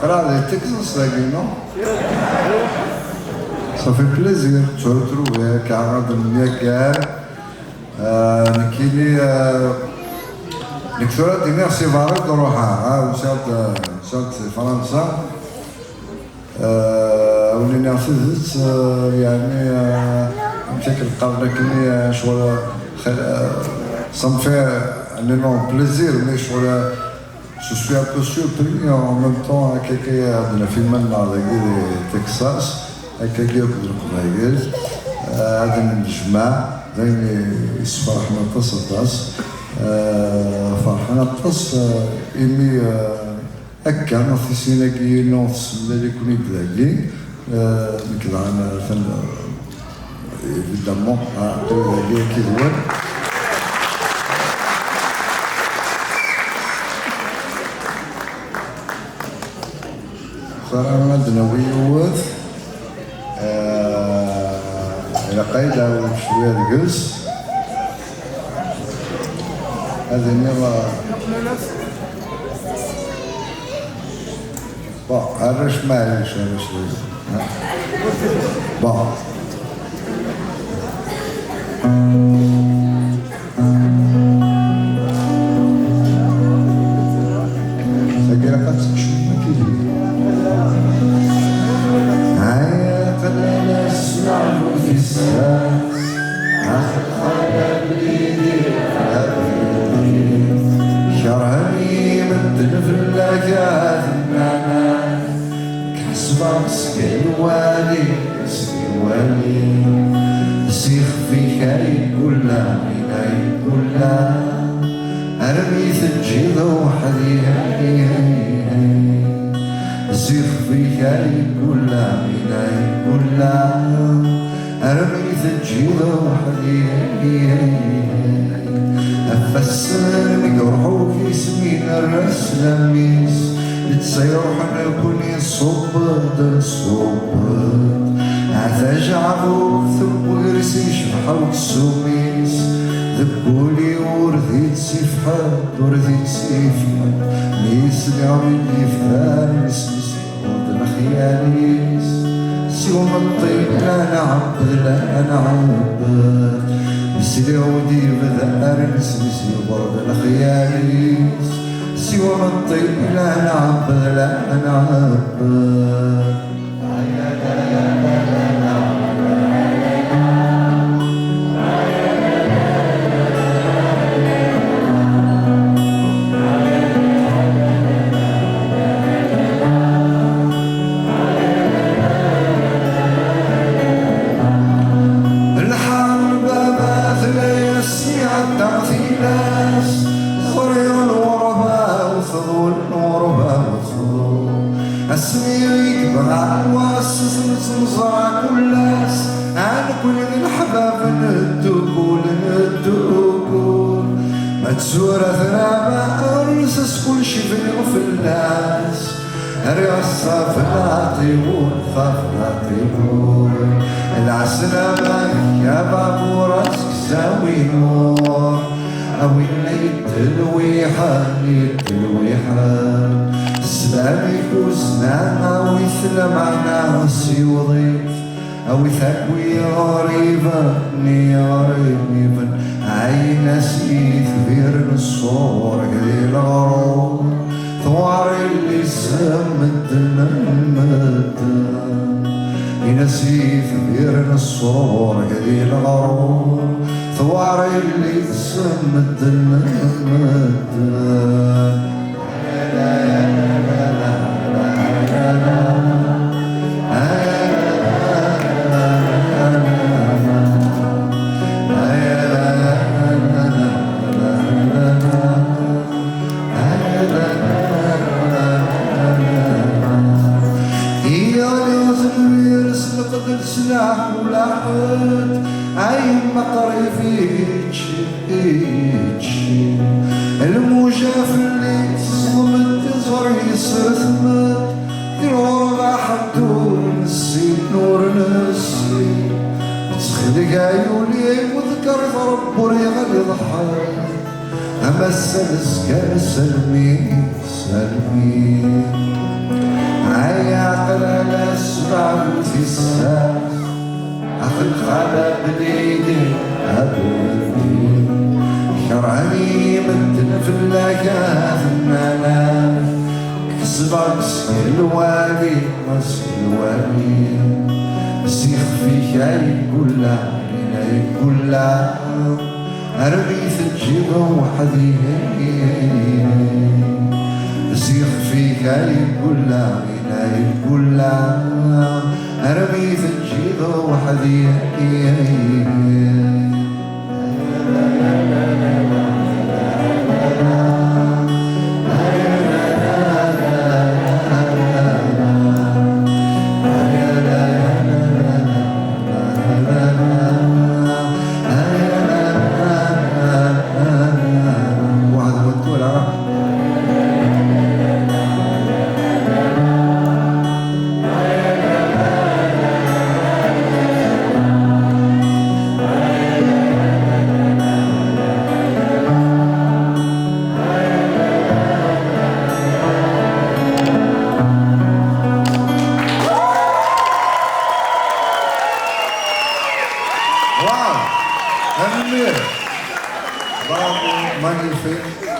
Voilà, les Texans, là, non? Ça fait plaisir de te retrouver, car de Niagar, نكيلي نكثر دينار سيفارات نروحها وصلت فرنسا ولينا نفذت يعني مشاكل قبل كني شغل صنفي عندنا بليزير مي شغل je suis un peu surpris en même temps avec de في منا على تكساس هكا ياكل القبايل هذا من الجماع دايما فرحنا طاس فرحنا طاس إيمي هكا نعطي سيناكي نوص اللي كوني بلاكي نكذا أنا فن évidemment بلاكي كيدوان صراحة عندنا ويوث إلى قايدة وشوية الجلس هذه مرة bon هرش معليش هرش bon ساكيرا قد تكشف مكيدي هيا خلينا نسمع في الساعة شرعي مدن في اللقاء المعنى كحسبة سكيوالي سيخ في كاي كلها عيناي كلها أرمي ثجيل وحدي سيخ في كاي كلها عيناي كلها أرمي ثجيل وحدي أفسر مقرحو في سمين الرسل ميس لتصير حنا كوني صبد صبد عثاج عفوك ثم غرسي شبحوك سوميس ذبولي ورثيت سيفحات ورثيت سيفحات ميس قاوي فارس ود الخياليس سيوم الطيب لا نعبد لا نعبد سيدي عودي بذار نسمسي برد الخياليس سيوم الطيب لا نعبد لا نعبد السمير يكبر واسس نزرع كلاس عن كل الحباب ندوكول ما تزور ثرابا ارسس كل شي في الناس الرصة في العطيبون العسلة باك يا بابو راسك ساوي نور أوي التلويحة سلامي كوزنا أوي سلامنا سيوضيف أوي ثاكوي غريبا عين سيث بير الصور قدي الغروب ثوار اللي سمدنا ينسيث بير الصور قدي الغروب ثوار اللي سمدنا سلاح ولاحد عين مطري فيك الموجة في الليل صمت تزهر يصير ثمت الغربة حدور نسي نور نسي تخلق عيوني وذكر ضرب وريغ يضحك أما السلس كان سلمي يعقل على السبع في الساعة أخذ على بليدي أبدي شرعني مدن في اللاكاف المنام كسبك سلواني مسلواني سيخ في شاي كلها عيني كلها أرمي في الجيب وحدي سيخ في شاي كلها عيني كلها أرمي في الجيب وحدي Wow, magnifique. Bravo, magnifique.